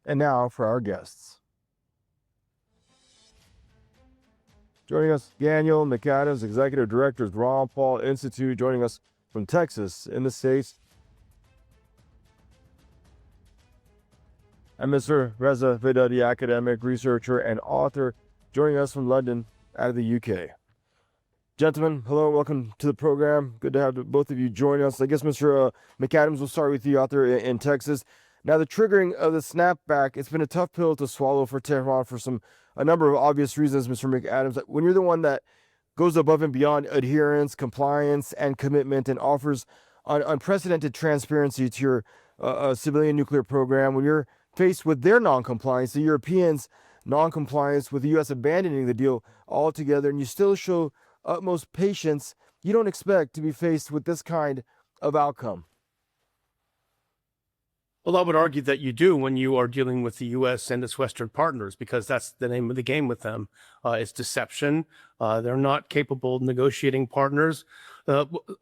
And now for our guests. Joining us, Daniel McAdams, Executive Director of the Ron Paul Institute, joining us from Texas in the States. And Mr. Reza Vedadi, academic, researcher, and author, joining us from London out of the UK. Gentlemen, hello, welcome to the program. Good to have both of you join us. I guess Mr. McAdams, we'll start with you out there in Texas. Now, the triggering of the snapback, it's been a tough pill to swallow for Tehran for a number of obvious reasons, Mr. McAdams. When you're the one that goes above and beyond adherence, compliance, and commitment and offers unprecedented transparency to your civilian nuclear program, when you're faced with their non-compliance, the Europeans' non-compliance with the U.S. abandoning the deal altogether, and you still show utmost patience, you don't expect to be faced with this kind of outcome. Well, I would argue that you do when you are dealing with the U.S. and its Western partners, because that's the name of the game with them. It's deception. They're not capable negotiating partners.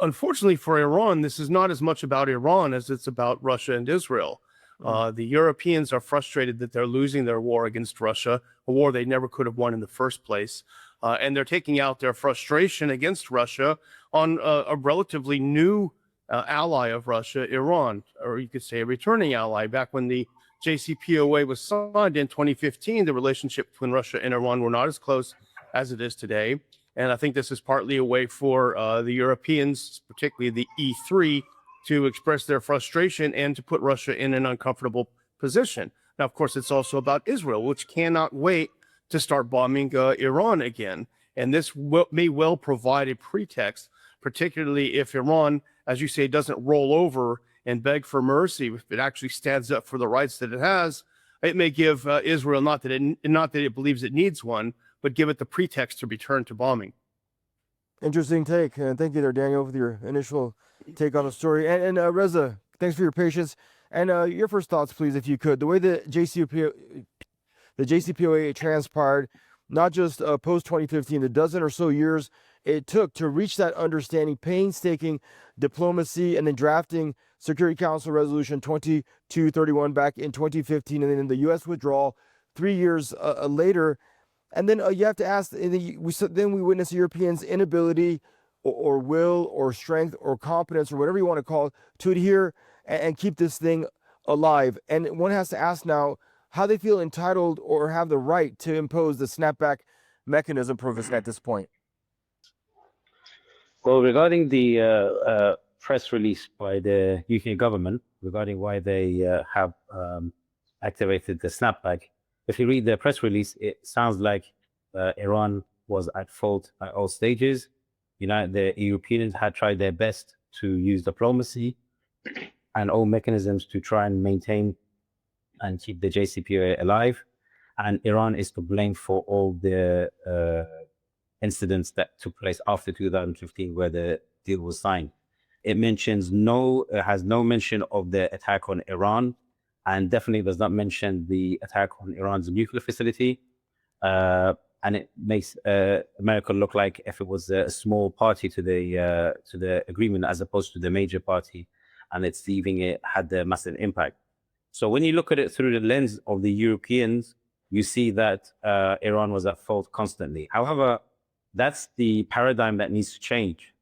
Unfortunately for Iran, this is not as much about Iran as it's about Russia and Israel. The Europeans are frustrated that they're losing their war against Russia, a war they never could have won in the first place. And they're taking out their frustration against Russia on a relatively new ally of Russia, Iran, or you could say a returning ally. Back when the JCPOA was signed in 2015, the relationship between Russia and Iran were not as close as it is today. And I think this is partly a way for the Europeans, particularly the E3, to express their frustration and to put Russia in an uncomfortable position. Now, of course, it's also about Israel, which cannot wait to start bombing Iran again. And this may well provide a pretext, particularly if Iran, as you say, doesn't roll over and beg for mercy. If it actually stands up for the rights that it has, it may give Israel, not that it believes it needs one, but give it the pretext to return to bombing. Interesting take. And thank you there, Daniel, with your initial take on the story. And Reza, thanks for your patience. And your first thoughts, please, if you could. The way the JCPOA transpired, not just post-2015, the dozen or so years it took to reach that understanding, painstaking diplomacy, and then drafting Security Council Resolution 2231 back in 2015, and then in the U.S. withdrawal 3 years later. And then you have to ask, then we witness the Europeans' inability or will or strength or competence or whatever you want to call it to adhere and keep this thing alive. And one has to ask now how they feel entitled or have the right to impose the snapback mechanism provision at this point. Well, regarding the press release by the UK government regarding why they have activated the snapback, if you read the press release, it sounds like Iran was at fault at all stages. The Europeans had tried their best to use diplomacy and all mechanisms to try and maintain and keep the JCPOA alive. And Iran is to blame for all the incidents that took place after 2015, where the deal was signed. It has no mention of the attack on Iran, and definitely does not mention the attack on Iran's nuclear facility. And it makes America look like if it was a small party to the agreement as opposed to the major party, and it's leaving it had the massive impact. So when you look at it through the lens of the Europeans, you see that Iran was at fault constantly. However, that's the paradigm that needs to change.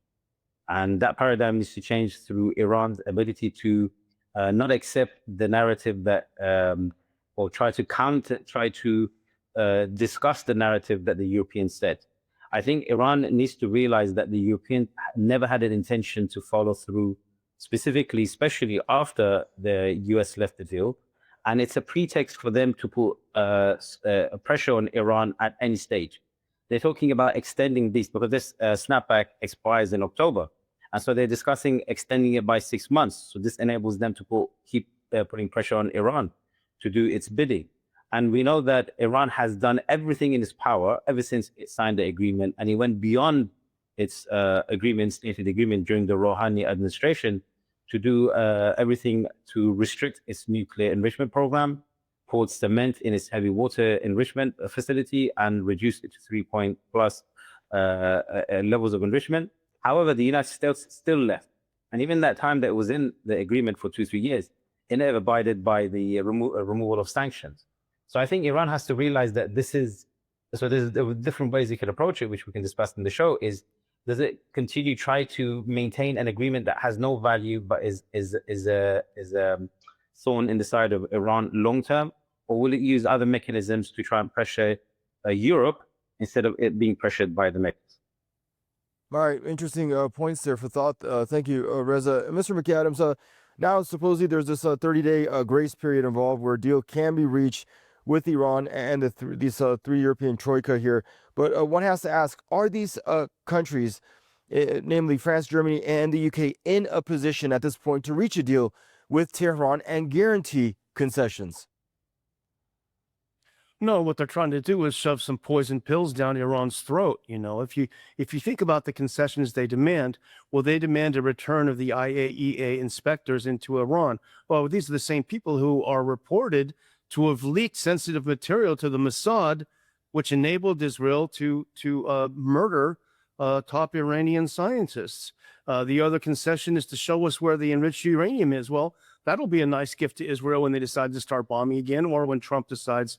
And that paradigm needs to change through Iran's ability to not accept the narrative that, or try to discuss the narrative that the Europeans set. I think Iran needs to realize that the Europeans never had an intention to follow through, specifically, especially after the US left the deal. And it's a pretext for them to put pressure on Iran at any stage. They're talking about extending this because this snapback expires in October. And so they're discussing extending it by 6 months. So this enables them to keep putting pressure on Iran to do its bidding. And we know that Iran has done everything in its power ever since it signed the agreement. And it went beyond its stated agreement during the Rouhani administration to do everything to restrict its nuclear enrichment program, poured cement in its heavy water enrichment facility, and reduced it to 3-point plus levels of enrichment. However, the United States still left. And even that time that it was in the agreement for 2-3 years, it never abided by the removal of sanctions. So I think Iran has to realize that this is, so there are different ways you can approach it, which we can discuss in the show, is does it continue try to maintain an agreement that has no value but is a thorn in the side of Iran long term, or will it use other mechanisms to try and pressure Europe instead of it being pressured by the Americans? All right, interesting points there for thought. Thank you, Reza. Mr. McAdams, now supposedly there's this 30-day grace period involved where a deal can be reached with Iran and these three European troika here. But one has to ask, are these countries, namely France, Germany, and the UK, in a position at this point to reach a deal with Tehran and guarantee concessions? No, what they're trying to do is shove some poison pills down Iran's throat. You know, if you think about the concessions they demand, well, they demand a return of the IAEA inspectors into Iran. Well, these are the same people who are reported to have leaked sensitive material to the Mossad, which enabled Israel to murder top Iranian scientists. The other concession is to show us where the enriched uranium is. Well, that'll be a nice gift to Israel when they decide to start bombing again, or when Trump decides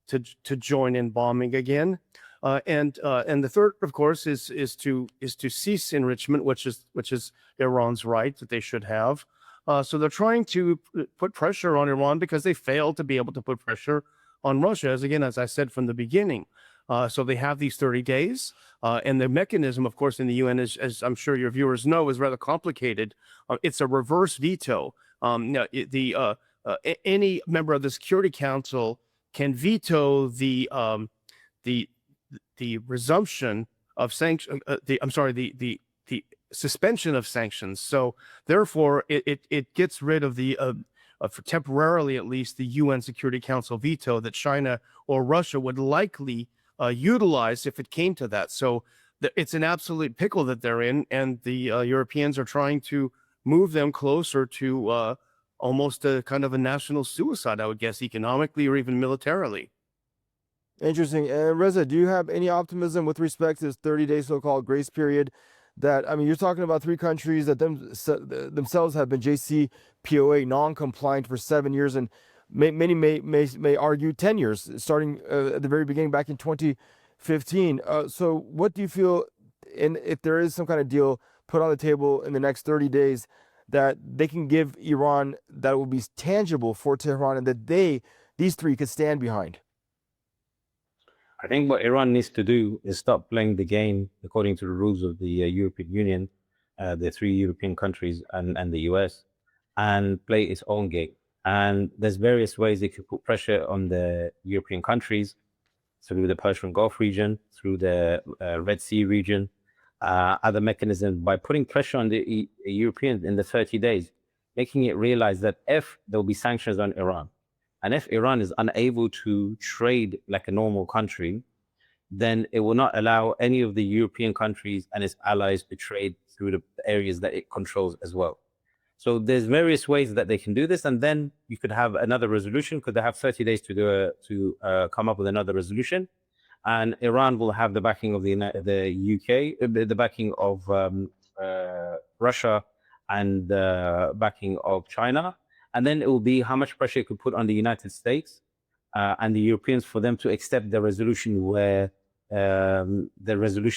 to join in bombing again. And the third, of course, is to cease enrichment, which is Iran's right that they should have. So they're trying to put pressure on Iran because they failed to be able to put pressure on Russia, as I said from the beginning. So they have these 30 days, and the mechanism, of course, in the UN, as I'm sure your viewers know, is rather complicated. It's a reverse veto. Any member of the Security Council can veto the resumption of sanctions. The suspension of sanctions. So therefore, it gets rid of for temporarily at least, the UN Security Council veto that China or Russia would likely utilize if it came to that. So it's an absolute pickle that they're in, and the Europeans are trying to move them closer to almost a kind of a national suicide, I would guess, economically or even militarily. Interesting. Reza, do you have any optimism with respect to this 30-day so-called grace period? That, I mean, you're talking about three countries that themselves have been JCPOA non-compliant for 7 years, and many may argue 10 years, starting at the very beginning back in 2015. So what do you feel, and if there is some kind of deal put on the table in the next 30 days, that they can give Iran that will be tangible for Tehran, and that these three could stand behind? I think what Iran needs to do is stop playing the game according to the rules of the European Union, the three European countries and the US, and play its own game. And there's various ways they could put pressure on the European countries through the Persian Gulf region, through the Red Sea region, other mechanisms, by putting pressure on the Europeans in the 30 days, making it realize that if there will be sanctions on Iran, and if Iran is unable to trade like a normal country, then it will not allow any of the European countries and its allies to trade through the areas that it controls as well. So there's various ways that they can do this, and then you could have another resolution, because they have 30 days to come up with another resolution. And Iran will have the backing of the UK, the backing of Russia, and the backing of China. And then it will be how much pressure it could put on the United States and the Europeans for them to accept the resolution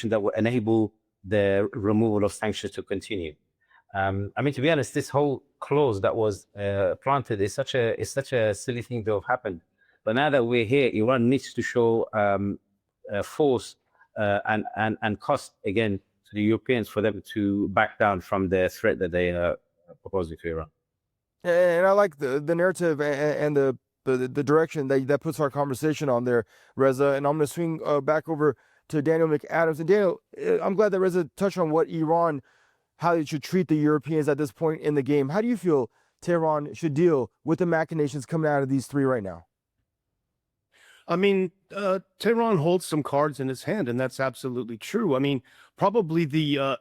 that will enable the removal of sanctions to continue. I mean, to be honest, this whole clause that was planted is such a silly thing to have happened. But now that we're here, Iran needs to show force and cost again to the Europeans for them to back down from the threat that they are proposing to Iran. And I like the narrative and the direction that puts our conversation on there, Reza. And I'm going to swing back over to Daniel McAdams. And Daniel, I'm glad that Reza touched on how they should treat the Europeans at this point in the game. How do you feel Tehran should deal with the machinations coming out of these three right now? I mean, Tehran holds some cards in its hand, and that's absolutely true. I mean, probably the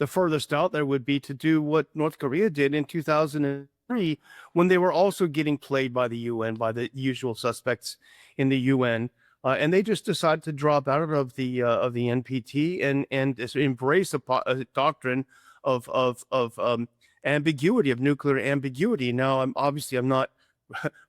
furthest out there would be to do what North Korea did in 2003, when they were also getting played by the UN, by the usual suspects in the UN, and they just decided to drop out of the NPT and embrace a doctrine of ambiguity, of nuclear ambiguity. Now, I'm not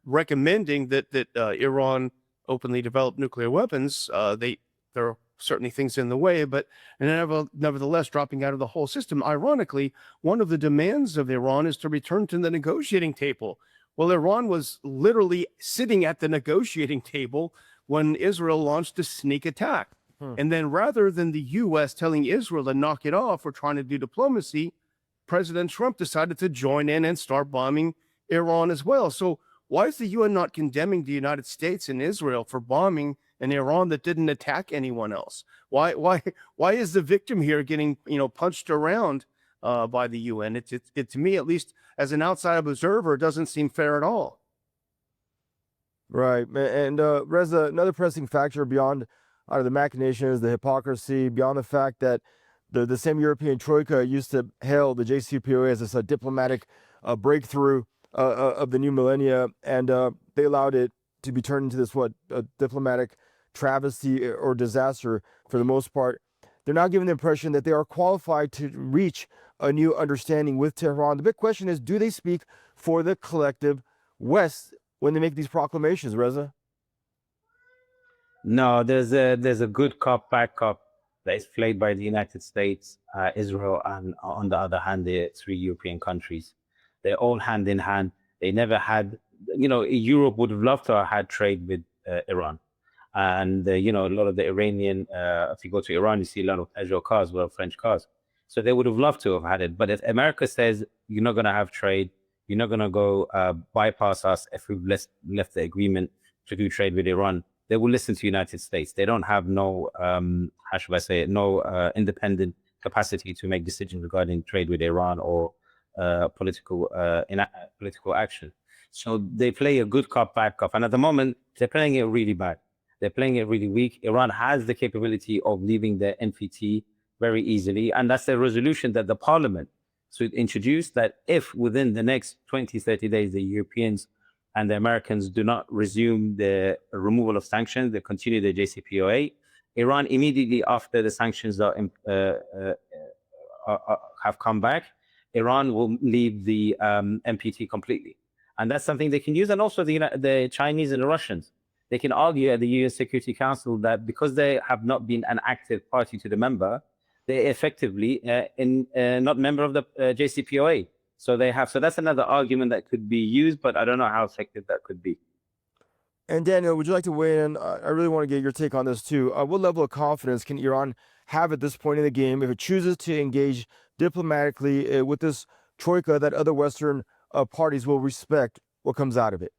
recommending that Iran openly develop nuclear weapons. There are certainly things in the way, but nevertheless, dropping out of the whole system. Ironically, one of the demands of Iran is to return to the negotiating table. Well, Iran was literally sitting at the negotiating table when Israel launched a sneak attack. And then rather than the U.S. telling Israel to knock it off or trying to do diplomacy, President Trump decided to join in and start bombing Iran as well. So why is the UN not condemning the United States and Israel for bombing an Iran that didn't attack anyone else? Why is the victim here getting punched around by the UN? It to me, at least as an outside observer, doesn't seem fair at all. Right. And Reza, another pressing factor beyond the machinations, the hypocrisy, beyond the fact that the same European troika used to hail the JCPOA as this diplomatic breakthrough of the new millennia, and they allowed it to be turned into this diplomatic travesty or disaster for the most part. They're now giving the impression that they are qualified to reach a new understanding with Tehran. The big question is, do they speak for the collective West when they make these proclamations, Reza? No, there's a good cop, bad cop that is played by the United States, Israel, and on the other hand, the three European countries. They're all hand in hand. They never had, Europe would have loved to have had trade with Iran. And, a lot of the Iranian, if you go to Iran, you see a lot of Peugeot cars, well, French cars. So they would have loved to have had it. But if America says, you're not going to have trade, you're not going to go bypass us if we've left the agreement to do trade with Iran, they will listen to the United States. They don't have no, how should I say it, no independent capacity to make decisions regarding trade with Iran or political action. So they play a good cop, bad cop. And at the moment, they're playing it really bad. They're playing it really weak. Iran has the capability of leaving the NPT very easily. And that's the resolution that the parliament should introduce, that if within the next 20, 30 days, the Europeans and the Americans do not resume the removal of sanctions, they continue the JCPOA, Iran immediately after the sanctions have come back, Iran will leave the NPT completely. And that's something they can use. And also the Chinese and the Russians, they can argue at the UN Security Council that because they have not been an active party to the member, they're effectively not member of the JCPOA. So that's another argument that could be used, but I don't know how effective that could be. And Daniel, would you like to weigh in? I really want to get your take on this too. What level of confidence can Iran have at this point in the game if it chooses to engage diplomatically with this troika that other Western parties will respect what comes out of it?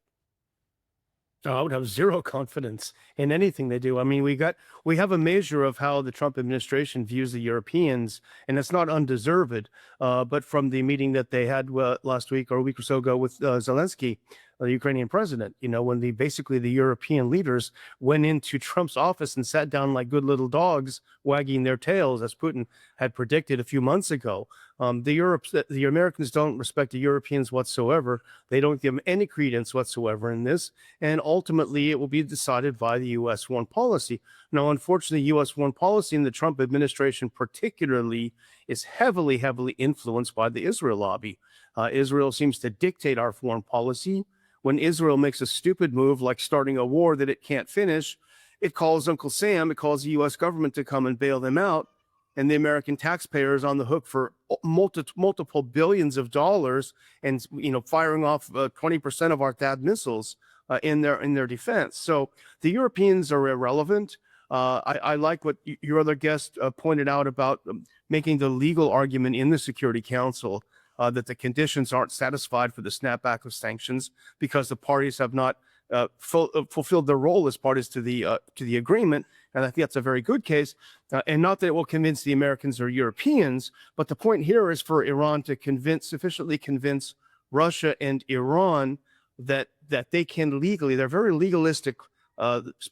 I would have zero confidence in anything they do. I mean, we have a measure of how the Trump administration views the Europeans, and it's not undeserved. But from the meeting that they had last week or a week or so ago with Zelensky, the Ukrainian president, when basically the European leaders went into Trump's office and sat down like good little dogs, wagging their tails, as Putin had predicted a few months ago. The Americans don't respect the Europeans whatsoever. They don't give them any credence whatsoever in this. And ultimately, it will be decided by the U.S. foreign policy. Now, unfortunately, U.S. foreign policy in the Trump administration particularly is heavily, heavily influenced by the Israel lobby. Israel seems to dictate our foreign policy. When Israel makes a stupid move like starting a war that it can't finish, it calls Uncle Sam, it calls the U.S. government to come and bail them out. And the American taxpayer is on the hook for multiple billions of dollars and, firing off 20% of our THAAD missiles in their defense. So the Europeans are irrelevant. I like what your other guest pointed out about making the legal argument in the Security Council that the conditions aren't satisfied for the snapback of sanctions because the parties have not fulfilled their role as parties to the agreement. And I think that's a very good case. And not that it will convince the Americans or Europeans, but the point here is for Iran to sufficiently convince Russia and Iran that they can legally, they're very legalistic,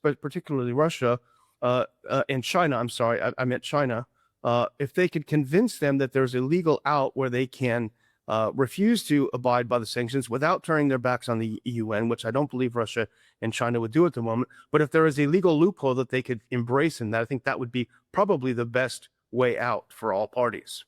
particularly Russia and China. I'm sorry, I meant China. If they could convince them that there's a legal out where they can refuse to abide by the sanctions without turning their backs on the UN, which I don't believe Russia and China would do at the moment. But if there is a legal loophole that they could embrace in that, I think that would be probably the best way out for all parties.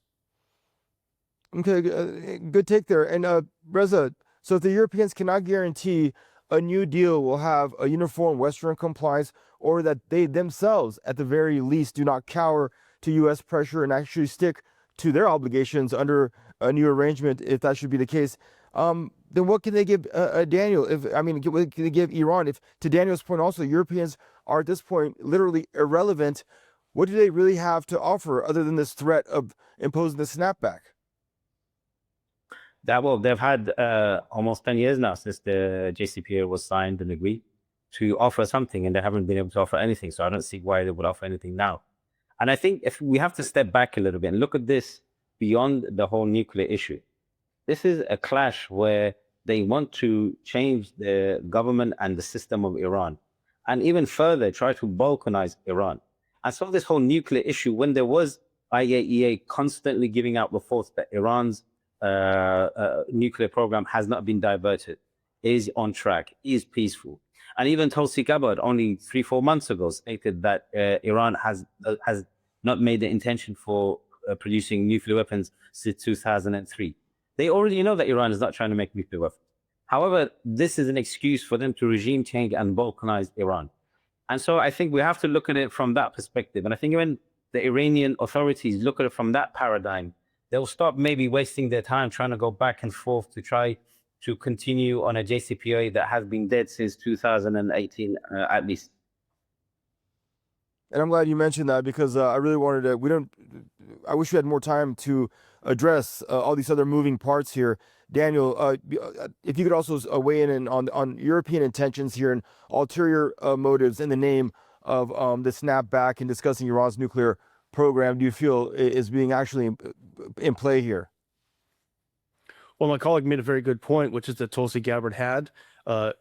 Okay, good take there. And Reza, so if the Europeans cannot guarantee a new deal will have a uniform Western compliance, or that they themselves, at the very least, do not cower to U.S. pressure and actually stick to their obligations under a new arrangement, if that should be the case, then what can they give Daniel? What can they give Iran? If, to Daniel's point, also Europeans are at this point literally irrelevant. What do they really have to offer other than this threat of imposing the snapback? They've had almost 10 years now since the JCPOA was signed and agreed to offer something, and they haven't been able to offer anything. So I don't see why they would offer anything now. And I think if we have to step back a little bit and look at this beyond the whole nuclear issue, this is a clash where they want to change the government and the system of Iran, and even further try to balkanize Iran. And so this whole nuclear issue, when there was IAEA constantly giving out reports that Iran's nuclear program has not been diverted, is on track, is peaceful. And even Tulsi Gabbard only 3-4 months ago stated that Iran has not made the intention for producing nuclear weapons since 2003. They already know that Iran is not trying to make nuclear weapons. However, this is an excuse for them to regime change and balkanize Iran. And so I think we have to look at it from that perspective. And I think when the Iranian authorities look at it from that paradigm, they'll stop maybe wasting their time trying to go back and forth to try to continue on a JCPOA that has been dead since 2018, at least. And I'm glad you mentioned that, because I really wanted to, I wish we had more time to address all these other moving parts here. Daniel, if you could also weigh in on European intentions here and ulterior motives in the name of the snapback and discussing Iran's nuclear program, do you feel is being actually in play here? Well, my colleague made a very good point, which is that Tulsi Gabbard had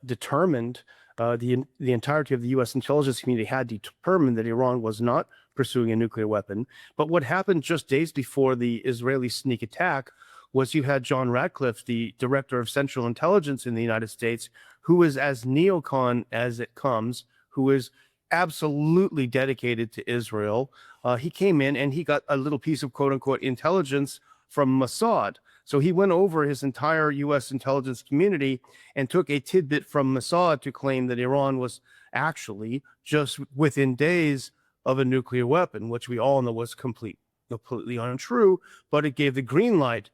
determined, the entirety of the U.S. intelligence community had determined that Iran was not pursuing a nuclear weapon. But what happened just days before the Israeli sneak attack was you had John Ratcliffe, the director of Central Intelligence in the United States, who is as neocon as it comes, who is absolutely dedicated to Israel. He came in and he got a little piece of quote unquote intelligence from Mossad. So he went over his entire U.S. intelligence community and took a tidbit from Mossad to claim that Iran was actually just within days of a nuclear weapon, which we all know was completely untrue, but it gave the green light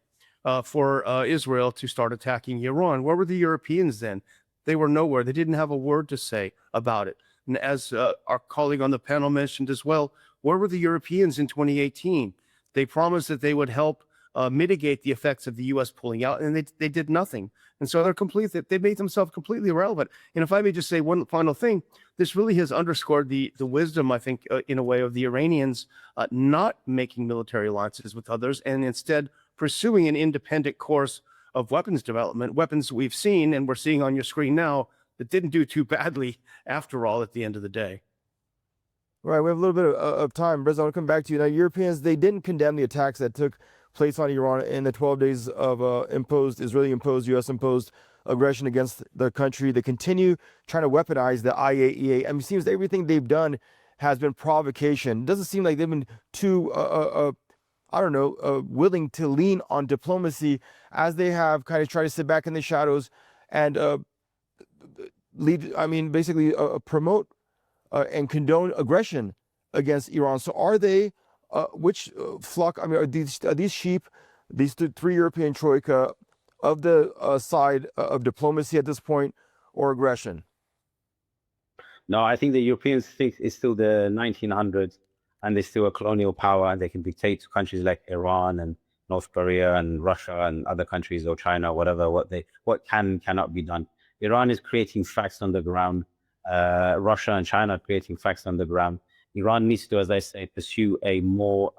for Israel to start attacking Iran. Where were the Europeans then? They were nowhere. They didn't have a word to say about it. And as our colleague on the panel mentioned as well, where were the Europeans in 2018? They promised that they would help mitigate the effects of the U.S. pulling out, and they did nothing. And so they made themselves completely irrelevant. And if I may just say one final thing, this really has underscored the wisdom, I think, in a way, of the Iranians not making military alliances with others and instead pursuing an independent course of weapons development, weapons we've seen and we're seeing on your screen now that didn't do too badly after all at the end of the day. Right, we have a little bit of time. Reza, I want to come back to you. Now, Europeans, they didn't condemn the attacks that took place on Iran in the 12 days of Israeli-imposed, U.S.-imposed aggression against the country. They continue trying to weaponize the IAEA. I mean, it seems everything they've done has been provocation. It doesn't seem like they've been too, willing to lean on diplomacy, as they have kind of tried to sit back in the shadows and promote and condone aggression against Iran. So are they, which flock, are these sheep, these three European troika, of the side of diplomacy at this point, or aggression? No, I think the Europeans think it's still the 1900s and they're still a colonial power, and they can dictate to countries like Iran and North Korea and Russia and other countries, or China, whatever, what cannot be done. Iran is creating facts on the ground. Russia and China are creating facts on the ground. Iran needs to, as I say, pursue a more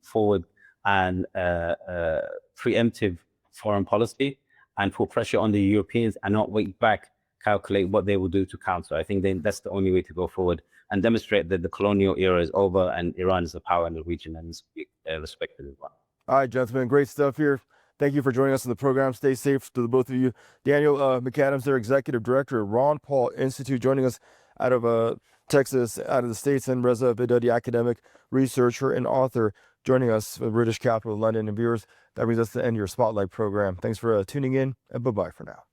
forward and preemptive foreign policy and put pressure on the Europeans and not wait back, calculate what they will do to counter. I think that's the only way to go forward and demonstrate that the colonial era is over and Iran is a power in the region and is respected as well. All right, gentlemen, great stuff here. Thank you for joining us on the program. Stay safe to the both of you. Daniel McAdams, their executive director, Ron Paul Institute, joining us out of Texas, out of the States, and Reza Vedadi, academic, researcher, and author, joining us from the British capital, London. And viewers, that brings us to the end of your Spotlight program. Thanks for tuning in, and bye-bye for now.